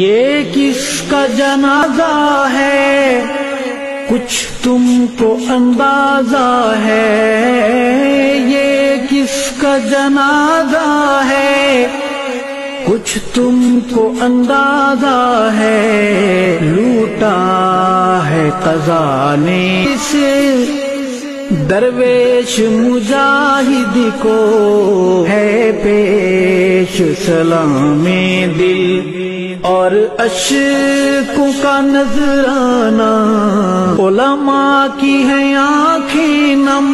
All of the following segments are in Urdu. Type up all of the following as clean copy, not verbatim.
یہ کس کا جنازہ ہے کچھ تم کو اندازہ ہے، یہ کس کا جنازہ ہے کچھ تم کو اندازہ ہے، لوٹا ہے قضا نے اس درویش مجاہد کو، ہے پیش سلام دل اور اشکوں کا نذرانہ، علماء کی ہیں آنکھیں نم،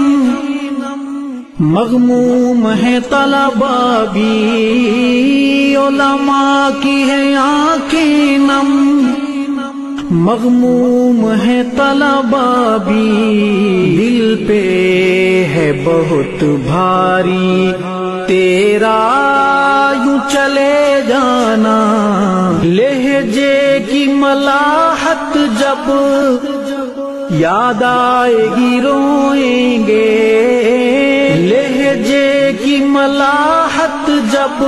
مغموم ہے طلباء بھی، علماء کی ہیں آنکھیں نم، مغموم ہے طلباء بھی، دل پہ ہے بہت بھاری تیرا یوں چلے جانا، لہجے کی ملاحت جب یاد آئے گی روئیں گے، لہجے کی ملاحت جب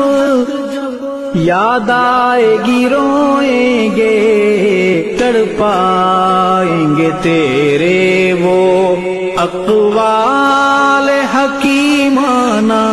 یاد آئے گی روئیں گے، تڑپائیں گے تیرے وہ اقوال حکیمانہ۔